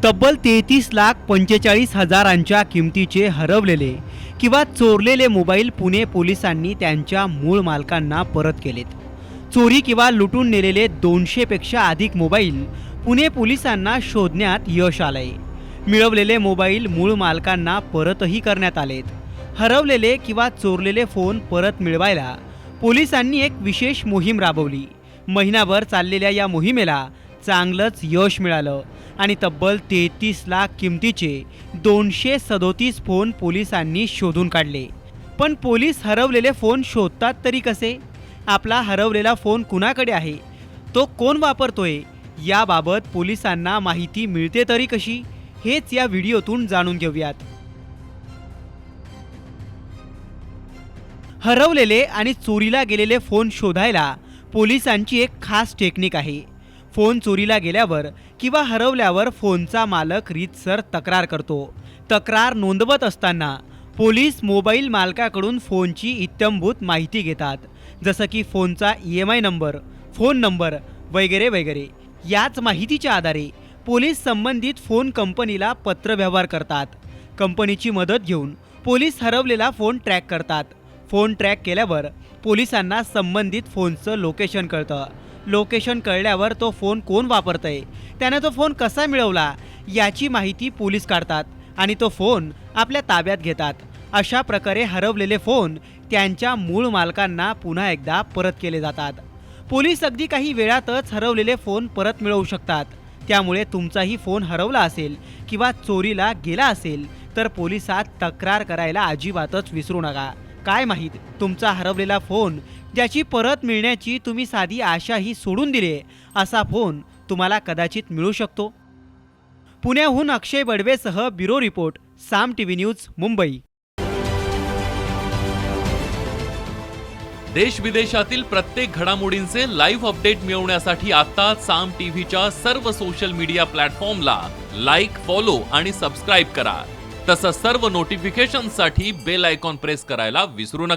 तब्बल 33,45,000 किमतीचे हरवलेले किंवा चोरलेले मोबाईल पुणे पोलिसांनी त्यांच्या मूळ मालकांना परत केलेत. चोरी किंवा लुटून नेलेले 200 पेक्षा अधिक मोबाईल पुणे पोलिसांना शोधण्यात यश आलंय. मिळवलेले मोबाईल मूळ मालकांना परतही करण्यात आलेत. हरवलेले किंवा चोरलेले फोन परत मिळवायला पोलिसांनी एक विशेष मोहीम राबवली. महिनाभर चाललेल्या या मोहिमेला चांगलंच यश मिळालं आणि तब्बल 33 लाख किमतीचे 237 फोन पोलिसांनी शोधून काढले. पण पोलीस हरवलेले फोन शोधतात तरी कसे? आपला हरवलेला फोन कुणाकडे आहे, तो कोण वापरतोय, याबाबत पोलिसांना माहिती मिळते तरी कशी, हेच या व्हिडिओतून जाणून घेऊयात. हरवलेले आणि चोरीला गेलेले फोन शोधायला पोलिसांची एक खास टेक्निक आहे. फोन चोरीला गेल्यावर किंवा हरवल्यावर फोनचा मालक रीतसर तक्रार करतो. तक्रार नोंदवत असताना पोलीस मोबाईल मालकाकडून फोनची इत्थंभूत माहिती घेतात, जसं की फोनचा EMI नंबर, फोन नंबर वगैरे वगैरे. याच माहितीच्या आधारे पोलीस संबंधित फोन कंपनीला पत्रव्यवहार करतात. कंपनीची मदत घेऊन पोलीस हरवलेला फोन ट्रॅक करतात. फोन ट्रॅक केल्यावर पोलिसांना संबंधित फोनचं लोकेशन कळतं. लोकेशन कळल्यावर तो फोन कोण वापरतंय, त्याने तो फोन कसा मिळवला, याची माहिती पोलीस काढतात आणि तो फोन आपल्या ताब्यात घेतात. अशा प्रकारे हरवलेले फोन त्यांच्या मूळ मालकांना पुन्हा एकदा परत केले जातात. पोलीस अगदी काही वेळातच हरवलेले फोन परत मिळवू शकतात. त्यामुळे तुमचाही फोन हरवला असेल किंवा चोरीला गेला असेल तर पोलिसात तक्रार करायला अजिबातच विसरू नका. काय माहीत, तुमचा हरवलेला फोन ज्याची परत मिळण्याची तुम्ही साधी आशाही सोडून दिली, असा फोन तुम्हाला कदाचित मिळू शकतो. पुण्याहून अक्षय बडवेसह ब्युरो रिपोर्ट, साम टीव्ही न्यूज, मुंबई. देश विदेशातील प्रत्येक घडामोडींचे लाईव्ह अपडेट मिळवण्यासाठी आता साम टीव्हीच्या सर्व सोशल मीडिया प्लॅटफॉर्मला लाईक, फॉलो आणि सबस्क्राईब करा. तसंच सर्व नोटिफिकेशनसाठी बेल आयकॉन प्रेस करायला विसरू नका.